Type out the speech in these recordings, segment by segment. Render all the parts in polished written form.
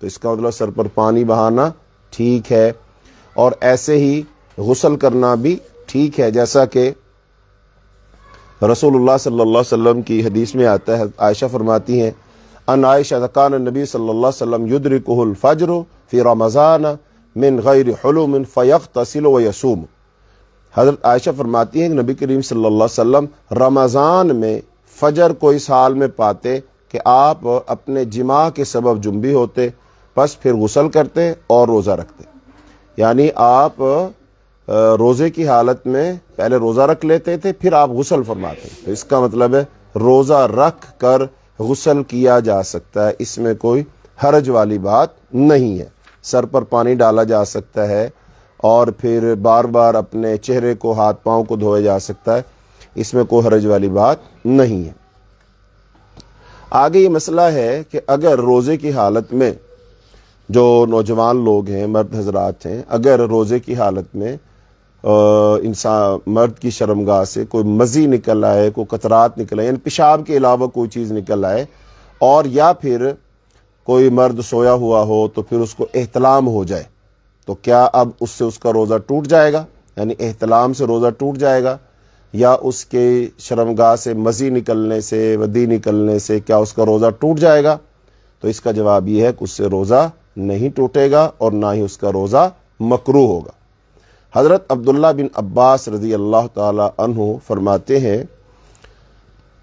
تو اس کا مطلب سر پر پانی بہانا ٹھیک ہے، اور ایسے ہی غسل کرنا بھی ٹھیک ہے، جیسا کہ رسول اللہ صلی اللہ علیہ وسلم کی حدیث میں آتا ہے. عائشہ فرماتی ہیں ان عائشہ کان النبی صلی اللہ علیہ وسلم یدرکہ الفجر فی رمضان من غیر حلم فیغتسل ویصوم. حضرت عائشہ فرماتی ہیں کہ نبی کریم صلی اللہ علیہ وسلم رمضان میں فجر کو اس حال میں پاتے کہ آپ اپنے جماع کے سبب جنبی ہوتے، پس پھر غسل کرتے اور روزہ رکھتے. یعنی آپ روزے کی حالت میں پہلے روزہ رکھ لیتے تھے، پھر آپ غسل فرماتے. تو اس کا مطلب ہے روزہ رکھ کر غسل کیا جا سکتا ہے، اس میں کوئی حرج والی بات نہیں ہے. سر پر پانی ڈالا جا سکتا ہے اور پھر بار بار اپنے چہرے کو، ہاتھ پاؤں کو دھویا جا سکتا ہے، اس میں کوئی حرج والی بات نہیں ہے. آگے یہ مسئلہ ہے کہ اگر روزے کی حالت میں جو نوجوان لوگ ہیں، مرد حضرات ہیں، اگر روزے کی حالت میں انسان مرد کی شرمگاہ سے کوئی مزی نکل آئے، کوئی قطرات نکل آئے، یعنی پیشاب کے علاوہ کوئی چیز نکل آئے، اور یا پھر کوئی مرد سویا ہوا ہو تو پھر اس کو احتلام ہو جائے، تو کیا اب اس سے اس کا روزہ ٹوٹ جائے گا؟ یعنی احتلام سے روزہ ٹوٹ جائے گا، یا اس کے شرمگاہ سے مزی نکلنے سے، ودی نکلنے سے کیا اس کا روزہ ٹوٹ جائے گا؟ تو اس کا جواب یہ ہے کہ اس سے روزہ نہیں ٹوٹے گا اور نہ ہی اس کا روزہ مکروہ ہوگا. حضرت عبداللہ بن عباس رضی اللہ تعالی عنہ فرماتے ہیں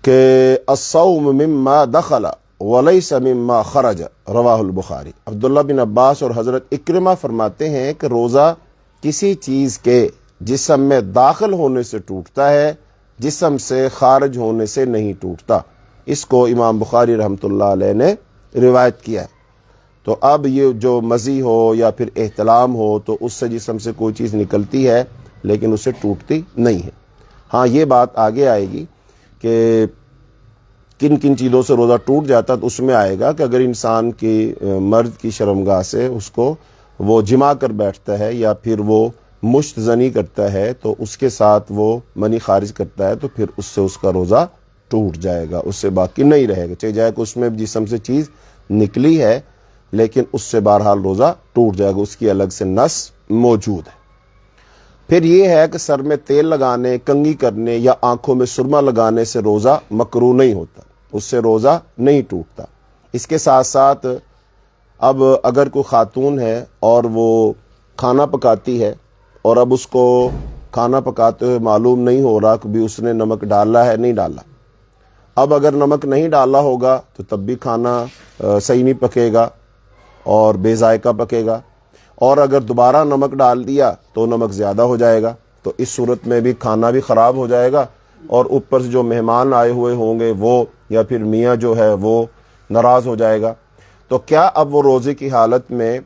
کہ الصوم مما دخل ولیس مما خرج، رواہ البخاری. عبداللہ بن عباس اور حضرت اکرمہ فرماتے ہیں کہ روزہ کسی چیز کے جسم میں داخل ہونے سے ٹوٹتا ہے، جسم سے خارج ہونے سے نہیں ٹوٹتا. اس کو امام بخاری رحمۃ اللہ علیہ نے روایت کیا ہے. تو اب یہ جو مزی ہو یا پھر احتلام ہو تو اس سے جسم سے کوئی چیز نکلتی ہے لیکن اسے ٹوٹتی نہیں ہے. ہاں یہ بات آگے آئے گی کہ کن کن چیزوں سے روزہ ٹوٹ جاتا، تو اس میں آئے گا کہ اگر انسان کی مرد کی شرمگاہ سے اس کو وہ جمع کر بیٹھتا ہے یا پھر وہ مشت زنی کرتا ہے تو اس کے ساتھ وہ منی خارج کرتا ہے، تو پھر اس سے اس کا روزہ ٹوٹ جائے گا، اس سے باقی نہیں رہے گا. چاہے جائے کہ اس میں جسم سے چیز نکلی ہے لیکن اس سے بہرحال روزہ ٹوٹ جائے گا، اس کی الگ سے نس موجود ہے. پھر یہ ہے کہ سر میں تیل لگانے، کنگھی کرنے یا آنکھوں میں سرما لگانے سے روزہ مکروہ نہیں ہوتا، اس سے روزہ نہیں ٹوٹتا. اس کے ساتھ ساتھ اب اگر کوئی خاتون ہے اور وہ کھانا پکاتی ہے اور اب اس کو کھانا پکاتے ہوئے معلوم نہیں ہو رہا کہ بھی اس نے نمک ڈالا ہے نہیں ڈالا، اب اگر نمک نہیں ڈالا ہوگا تو تب بھی کھانا صحیح نہیں پکے گا اور بے ذائقہ پکے گا، اور اگر دوبارہ نمک ڈال دیا تو نمک زیادہ ہو جائے گا، تو اس صورت میں بھی کھانا بھی خراب ہو جائے گا، اور اوپر سے جو مہمان آئے ہوئے ہوں گے وہ یا پھر میاں جو ہے وہ ناراض ہو جائے گا. تو کیا اب وہ روزے کی حالت میں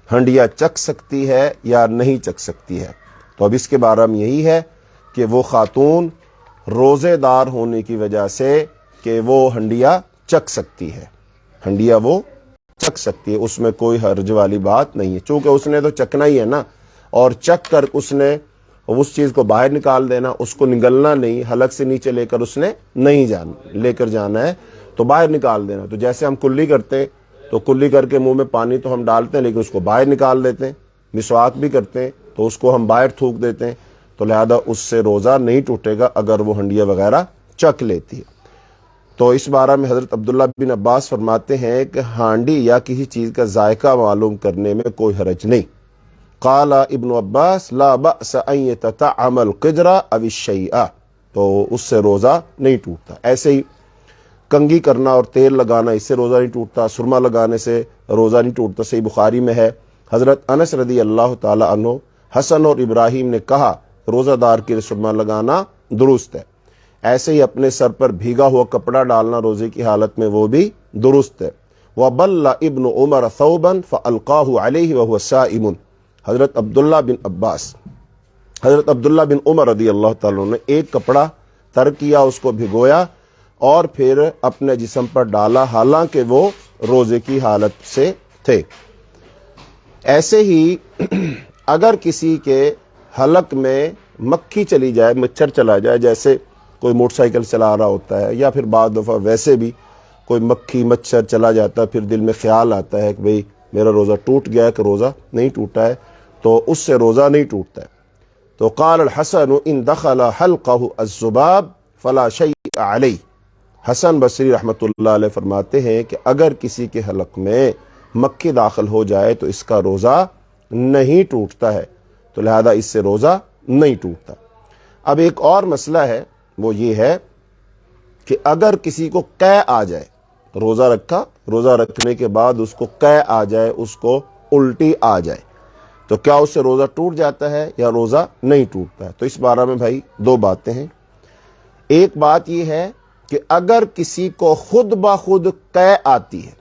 ہنڈیا چکھ سکتی ہے یا نہیں چکھ سکتی ہے؟ تو اب اس کے بارے میں یہی ہے کہ وہ خاتون روزے دار ہونے کی وجہ سے کہ وہ ہنڈیا چکھ سکتی ہے، ہنڈیا وہ چکھ سکتی ہے، اس میں کوئی حرج والی بات نہیں ہے، چونکہ اس نے تو چکھنا ہی ہے نا، اور چکھ کر اس نے اس چیز کو باہر نکال دینا، اس کو نگلنا نہیں، حلق سے نیچے لے کر اس نے نہیں لے کر جانا ہے، تو باہر نکال دینا. تو جیسے ہم کلی کرتے ہیں تو کلی کر کے منہ میں پانی تو ہم ڈالتے ہیں لیکن اس کو باہر نکال دیتے ہیں، مسواک بھی کرتے ہیں تو اس کو ہم باہر تھوک دیتے ہیں، تو لہذا اس سے روزہ نہیں ٹوٹے گا اگر وہ ہنڈیا وغیرہ چکھ لیتی ہے. تو اس بارے میں حضرت عبداللہ بن عباس فرماتے ہیں کہ ہانڈی یا کسی چیز کا ذائقہ معلوم کرنے میں کوئی حرج نہیں. قال ابن عباس لا بأس ان يتطعم القدر او الشيء، تو اس سے روزہ نہیں ٹوٹتا. ایسے ہی کنگھی کرنا اور تیل لگانا، اس سے روزہ نہیں ٹوٹتا، سرما لگانے سے روزہ نہیں ٹوٹتا. صحیح بخاری میں ہے حضرت انس رضی اللہ تعالی عنہ، حسن اور ابراہیم نے کہا روزہ دار کے لیے سرما لگانا درست ہے. ایسے ہی اپنے سر پر بھیگا ہوا کپڑا ڈالنا روزے کی حالت میں وہ بھی درست ہے. وَبَلَّ ابن عمر ثوبا فَأَلْقَاهُ عَلَيْهِ وَهُوَ صَائِمٌ. حضرت عبداللہ بن عمر رضی اللہ تعالیٰ نے ایک کپڑا ترک کیا، اس کو بھگویا اور پھر اپنے جسم پر ڈالا حالانکہ وہ روزے کی حالت سے تھے. ایسے ہی اگر کسی کے حلق میں مکھی چلی جائے، مچھر چلا جائے، جیسے کوئی موٹر سائیکل چلا رہا ہوتا ہے یا پھر بعض دفعہ ویسے بھی کوئی مکھی مچھر چلا جاتا ہے، پھر دل میں خیال آتا ہے کہ بھئی میرا روزہ ٹوٹ گیا ہے کہ روزہ نہیں ٹوٹا ہے، تو اس سے روزہ نہیں ٹوٹتا ہے۔ تو قال الحسن ان دخل حلقہ الذباب فلا شیء علیہ، حسن بصری رحمۃ اللہ علیہ فرماتے ہیں کہ اگر کسی کے حلق میں مکھی داخل ہو جائے تو اس کا روزہ نہیں ٹوٹتا ہے، تو لہذا اس سے روزہ نہیں ٹوٹتا۔ اب ایک اور مسئلہ ہے، وہ یہ ہے کہ اگر کسی کو قے آ جائے، روزہ رکھا، روزہ رکھنے کے بعد اس کو قے آ جائے، اس کو الٹی آ جائے، تو کیا اس سے روزہ ٹوٹ جاتا ہے یا روزہ نہیں ٹوٹتا ہے؟ تو اس بارے میں بھائی دو باتیں ہیں۔ ایک بات یہ ہے کہ اگر کسی کو خود بخود قے آتی ہے،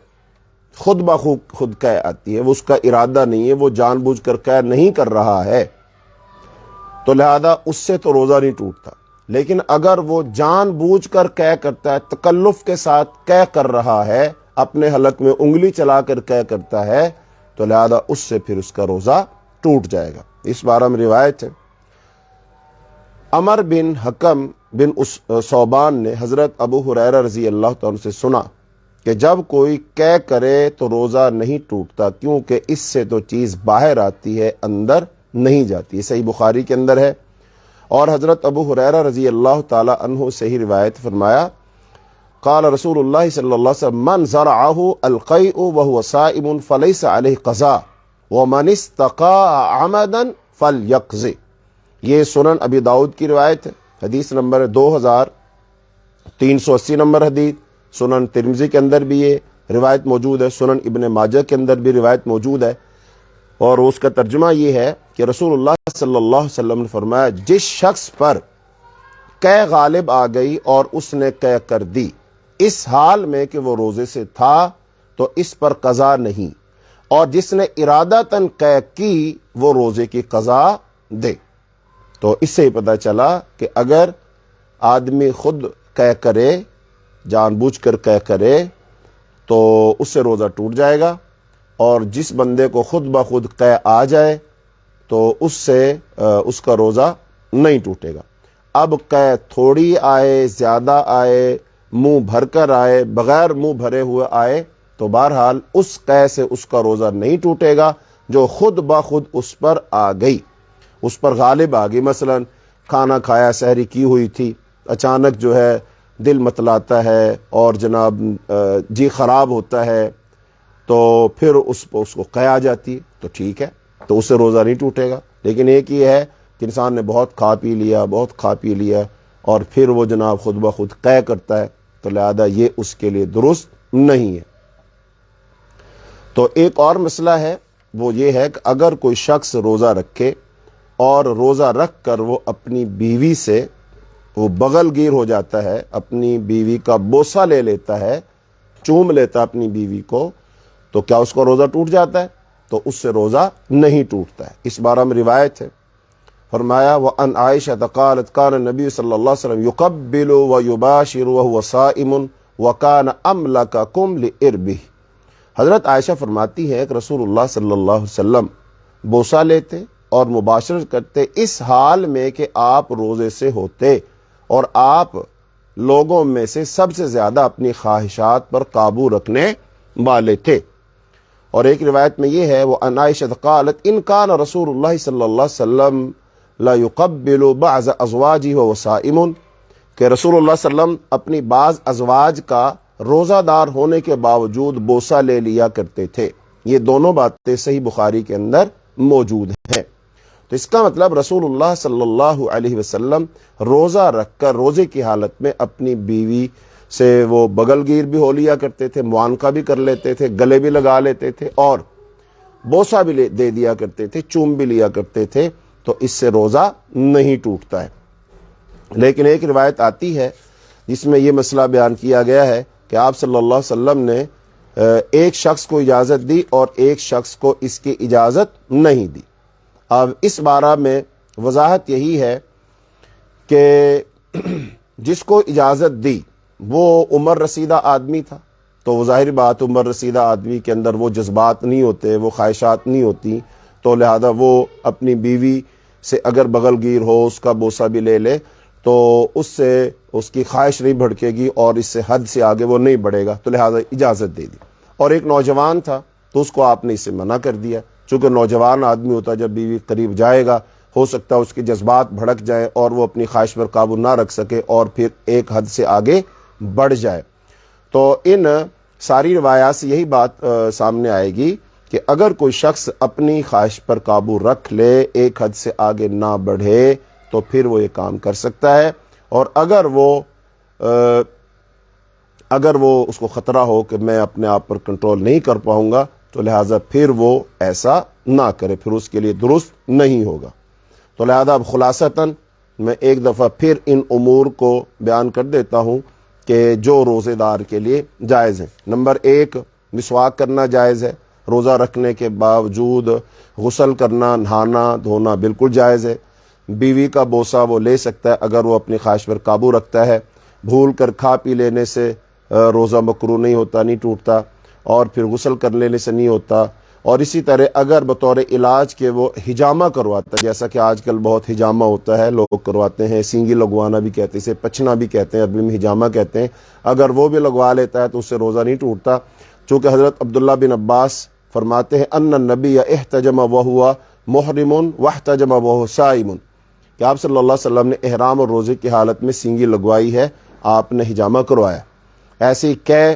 خود بخود قے آتی ہے، وہ اس کا ارادہ نہیں ہے، وہ جان بوجھ کر قے نہیں کر رہا ہے، تو لہذا اس سے تو روزہ نہیں ٹوٹتا۔ لیکن اگر وہ جان بوجھ کر قے کرتا ہے، تکلف کے ساتھ قے کر رہا ہے، اپنے حلق میں انگلی چلا کر قے کرتا ہے، تو لہذا اس سے پھر اس کا روزہ ٹوٹ جائے گا۔ اس بارے میں روایت ہے، عمر بن حکم بن ثوبان نے حضرت ابو ہریرہ رضی اللہ تعالیٰ عنہ سے سنا کہ جب کوئی قے کرے تو روزہ نہیں ٹوٹتا، کیونکہ اس سے تو چیز باہر آتی ہے، اندر نہیں جاتی۔ یہ صحیح بخاری کے اندر ہے۔ اور حضرت ابو ہریرہ رضی اللہ تعالی عنہ سے ہی روایت فرمایا، قال رسول اللہ صلی اللہ علیہ وسلم من زرعہ القیء وهو صائم فلیس علیہ قضاء ومن استقاء عمدا فلیقضی۔ یہ سنن ابی داؤد کی روایت ہے، حدیث نمبر 2380 نمبر حدیث۔ سنن ترمذی کے اندر بھی یہ روایت موجود ہے، سنن ابن ماجہ کے اندر بھی روایت موجود ہے، اور اس کا ترجمہ یہ ہے کہ رسول اللہ صلی اللہ علیہ وسلم نے فرمایا، جس شخص پر قے غالب آ گئی اور اس نے قے کر دی اس حال میں کہ وہ روزے سے تھا، تو اس پر قضا نہیں، اور جس نے ارادتاً قے کی وہ روزے کی قضا دے۔ تو اس سے ہی پتہ چلا کہ اگر آدمی خود قے کرے، جان بوجھ کر قے کرے، تو اس سے روزہ ٹوٹ جائے گا، اور جس بندے کو خود بخود قے آ جائے تو اس سے اس کا روزہ نہیں ٹوٹے گا۔ اب قے تھوڑی آئے، زیادہ آئے، منہ بھر کر آئے، بغیر منہ بھرے ہوئے آئے، تو بہرحال اس قے سے اس کا روزہ نہیں ٹوٹے گا جو خود بخود اس پر آ گئی، اس پر غالب آ گئی۔ مثلا کھانا کھایا، سحری کی ہوئی تھی، اچانک جو ہے دل متلاتا ہے اور جناب جی خراب ہوتا ہے، تو پھر اس کو قے آ جاتی ہے، تو ٹھیک ہے، تو اس سے روزہ نہیں ٹوٹے گا۔ لیکن ایک یہ ہے کہ انسان نے بہت کھا پی لیا اور پھر وہ جناب خود بخود قے کرتا ہے، تو لہذا یہ اس کے لیے درست نہیں ہے۔ تو ایک اور مسئلہ ہے، وہ یہ ہے کہ اگر کوئی شخص روزہ رکھے اور روزہ رکھ کر وہ اپنی بیوی سے وہ بغل گیر ہو جاتا ہے، اپنی بیوی کا بوسہ لے لیتا ہے، چوم لیتا ہے اپنی بیوی کو، تو کیا اس کا روزہ ٹوٹ جاتا ہے؟ تو اس سے روزہ نہیں ٹوٹتا ہے۔ اس بارے میں روایت ہے، فرمایا وَأَنْ عَائِشَةَ قَالَتْ كَانَ النَّبِيُّ صلی اللہ علیہ وسلم يُقَبِّلُ وَيُبَاشِرُ وَهُوَ صَائِمٌ وَكَانَ أَمْلَكَكُمْ لِإِرْبِهِ۔ حضرت عائشہ فرماتی ہے کہ رسول اللہ صلی اللہ علیہ وسلم بوسہ لیتے اور مباشرت کرتے اس حال میں کہ آپ روزے سے ہوتے، اور آپ لوگوں میں سے سب سے زیادہ اپنی خواہشات پر قابو رکھنے والے تھے۔ اور ایک روایت میں یہ ہے، وہ عائشہ قالت ان کان رسول اللہ صلی اللہ علیہ وسلم لا يقبل بعض ازواجه وهو صائم، کہ رسول اللہ صلی اللہ علیہ وسلم اپنی بعض ازواج کا روزہ دار ہونے کے باوجود بوسہ لے لیا کرتے تھے۔ یہ دونوں باتیں صحیح بخاری کے اندر موجود ہیں۔ تو اس کا مطلب رسول اللہ صلی اللہ علیہ وسلم روزہ رکھ کر روزے کی حالت میں اپنی بیوی سے وہ بغل گیر بھی ہو لیا کرتے تھے، معانقہ بھی کر لیتے تھے، گلے بھی لگا لیتے تھے، اور بوسہ بھی دے دیا کرتے تھے، چوم بھی لیا کرتے تھے، تو اس سے روزہ نہیں ٹوٹتا ہے۔ لیکن ایک روایت آتی ہے جس میں یہ مسئلہ بیان کیا گیا ہے کہ آپ صلی اللہ علیہ وسلم نے ایک شخص کو اجازت دی اور ایک شخص کو اس کی اجازت نہیں دی۔ اب اس بارہ میں وضاحت یہی ہے کہ جس کو اجازت دی وہ عمر رسیدہ آدمی تھا، تو وہ ظاہر بات عمر رسیدہ آدمی کے اندر وہ جذبات نہیں ہوتے، وہ خواہشات نہیں ہوتی، تو لہذا وہ اپنی بیوی سے اگر بغل گیر ہو، اس کا بوسہ بھی لے لے، تو اس سے اس کی خواہش نہیں بھڑکے گی اور اس سے حد سے آگے وہ نہیں بڑھے گا، تو لہٰذا اجازت دے دی۔ اور ایک نوجوان تھا تو اس کو آپ نے اس سے منع کر دیا، چونکہ نوجوان آدمی ہوتا ہے جب بیوی قریب جائے گا ہو سکتا ہے اس کے جذبات بھڑک جائیں اور وہ اپنی خواہش پر قابو نہ رکھ سکے اور پھر ایک حد سے آگے بڑھ جائے۔ تو ان ساری روایات سے یہی بات سامنے آئے گی کہ اگر کوئی شخص اپنی خواہش پر قابو رکھ لے، ایک حد سے آگے نہ بڑھے، تو پھر وہ یہ کام کر سکتا ہے۔ اور اگر وہ اس کو خطرہ ہو کہ میں اپنے آپ پر کنٹرول نہیں کر پاؤں گا، تو لہٰذا پھر وہ ایسا نہ کرے، پھر اس کے لیے درست نہیں ہوگا۔ تو لہٰذا اب خلاصتاً میں ایک دفعہ پھر ان امور کو بیان کر دیتا ہوں کہ جو روزے دار کے لیے جائز ہیں۔ نمبر 1، مسواک کرنا جائز ہے۔ روزہ رکھنے کے باوجود غسل کرنا، نہانا دھونا بالکل جائز ہے۔ بیوی کا بوسہ وہ لے سکتا ہے اگر وہ اپنی خواہش پر قابو رکھتا ہے۔ بھول کر کھا پی لینے سے روزہ مکروہ نہیں ہوتا، نہیں ٹوٹتا، اور پھر غسل کر لینے سے نہیں ہوتا۔ اور اسی طرح اگر بطور علاج کے وہ حجامہ کرواتا ہے، جیسا کہ آج کل بہت حجامہ ہوتا ہے، لوگ کرواتے ہیں، سینگی لگوانا بھی کہتے ہیں، اسے پچنا بھی کہتے ہیں، عربی میں حجامہ کہتے ہیں، اگر وہ بھی لگوا لیتا ہے تو اس سے روزہ نہیں ٹوٹتا، چونکہ حضرت عبداللہ بن عباس فرماتے ہیں ان النبی احتجم وہو محرم واحتجم وہو صائم، کہ آپ صلی اللہ علیہ وسلم نے احرام اور روزے کی حالت میں سینگی لگوائی ہے، آپ نے حجامہ کروایا۔ ایسے ہی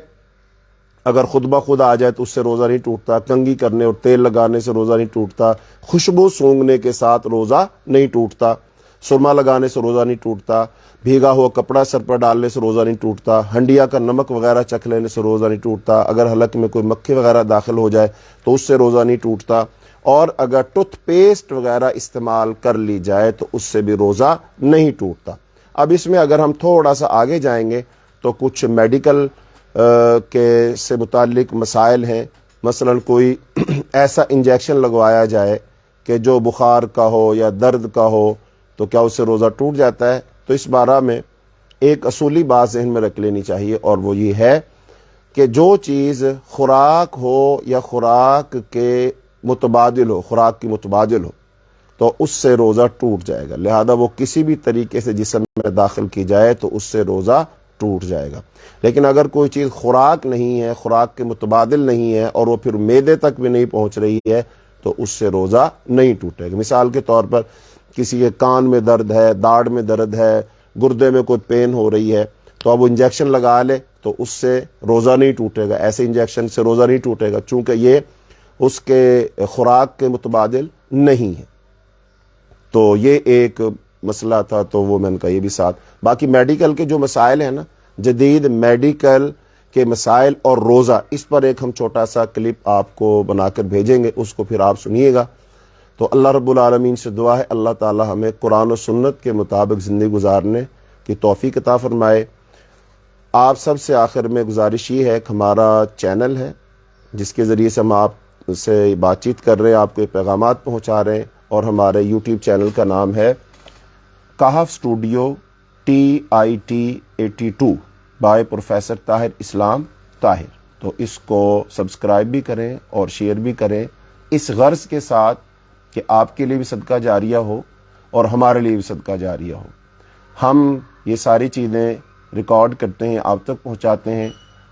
اگر خود بخود آ جائے تو اس سے روزہ نہیں ٹوٹتا، کنگھی کرنے اور تیل لگانے سے روزہ نہیں ٹوٹتا، خوشبو سونگھنے کے ساتھ روزہ نہیں ٹوٹتا، سرما لگانے سے روزہ نہیں ٹوٹتا، بھیگا ہوا کپڑا سر پر ڈالنے سے روزہ نہیں ٹوٹتا، ہنڈیا کا نمک وغیرہ چکھ لینے سے روزہ نہیں ٹوٹتا، اگر حلق میں کوئی مکھی وغیرہ داخل ہو جائے تو اس سے روزہ نہیں ٹوٹتا، اور اگر ٹوتھ پیسٹ وغیرہ استعمال کر لی جائے تو اس سے بھی روزہ نہیں ٹوٹتا۔ اب اس میں اگر ہم تھوڑا سا آگے جائیں گے تو کچھ میڈیکل کے سے متعلق مسائل ہیں، مثلا کوئی ایسا انجیکشن لگوایا جائے کہ جو بخار کا ہو یا درد کا ہو تو کیا اس سے روزہ ٹوٹ جاتا ہے؟ تو اس بارے میں ایک اصولی بات ذہن میں رکھ لینی چاہیے، اور وہ یہ ہے کہ جو چیز خوراک ہو یا خوراک کے متبادل ہو، خوراک کی متبادل ہو، تو اس سے روزہ ٹوٹ جائے گا، لہذا وہ کسی بھی طریقے سے جسم میں داخل کی جائے تو اس سے روزہ ٹوٹ جائے گا۔ لیکن اگر کوئی چیز خوراک نہیں ہے، خوراک کے متبادل نہیں ہے، اور وہ پھر معدے تک بھی نہیں پہنچ رہی ہے تو اس سے روزہ نہیں ٹوٹے گا۔ مثال کے طور پر کسی کے کان میں درد ہے، داڑھ میں درد ہے، گردے میں کوئی پین ہو رہی ہے، تو اب وہ انجیکشن لگا لے تو اس سے روزہ نہیں ٹوٹے گا، ایسے انجیکشن سے روزہ نہیں ٹوٹے گا، چونکہ یہ اس کے خوراک کے متبادل نہیں ہے۔ تو یہ ایک مسئلہ تھا، تو وہ میں نے کہا یہ بھی ساتھ۔ باقی میڈیکل کے جو مسائل ہیں نا، جدید میڈیکل کے مسائل اور روزہ، اس پر ایک ہم چھوٹا سا کلپ آپ کو بنا کر بھیجیں گے، اس کو پھر آپ سنیے گا۔ تو اللہ رب العالمین سے دعا ہے اللہ تعالی ہمیں قرآن و سنت کے مطابق زندگی گزارنے کی توفیق عطا فرمائے۔ آپ سب سے آخر میں گزارش یہ ہے کہ ہمارا چینل ہے جس کے ذریعے سے ہم آپ سے بات چیت کر رہے ہیں، آپ کو یہ پیغامات پہنچا رہے ہیں، اور ہمارے یوٹیوب چینل کا نام ہے Kahf studio TIT82 by professor Tahir Islam Tahir. تو اس کو سبسکرائب بھی کریں اور شیئر بھی کریں، اس غرض کے ساتھ کہ آپ کے لیے بھی صدقہ جاریہ ہو اور ہمارے لیے بھی صدقہ جاریہ ہو۔ ہم یہ ساری چیزیں ریکارڈ کرتے ہیں، آپ تک پہنچاتے ہیں،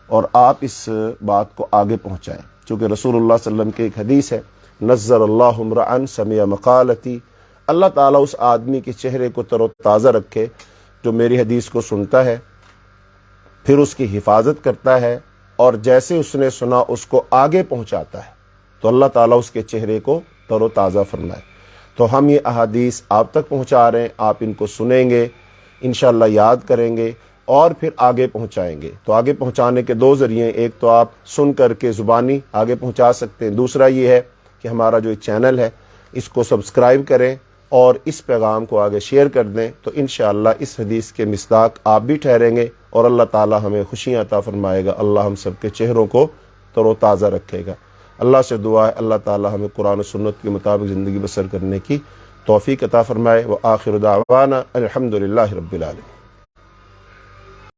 اور آپ اس بات کو آگے پہنچائیں، چونکہ رسول اللہ صلی اللہ علیہ وسلم کی ایک حدیث ہے، نظر اللہ امرأ سمع مقالتی، اللہ تعالیٰ اس آدمی کے چہرے کو تر و تازہ رکھے جو میری حدیث کو سنتا ہے، پھر اس کی حفاظت کرتا ہے، اور جیسے اس نے سنا اس کو آگے پہنچاتا ہے، تو اللہ تعالیٰ اس کے چہرے کو تر و تازہ فرمائے۔ تو ہم یہ احادیث آپ تک پہنچا رہے ہیں، آپ ان کو سنیں گے، انشاءاللہ یاد کریں گے، اور پھر آگے پہنچائیں گے۔ تو آگے پہنچانے کے دو ذریعے، ایک تو آپ سن کر کے زبانی آگے پہنچا سکتے ہیں، دوسرا یہ ہے کہ ہمارا جو چینل ہے اس کو سبسکرائب کریں اور اس پیغام کو آگے شیئر کر دیں، تو انشاءاللہ اس حدیث کے مصداق آپ بھی ٹھہریں گے، اور اللہ تعالی ہمیں خوشیاں عطا فرمائے گا، اللہ ہم سب کے چہروں کو تر و تازہ رکھے گا۔ اللہ سے دعا ہے اللہ تعالی ہمیں قرآن و سنت کے مطابق زندگی بسر کرنے کی توفیق عطا فرمائے۔ وآخر دعوانا الحمدللہ رب العالمین۔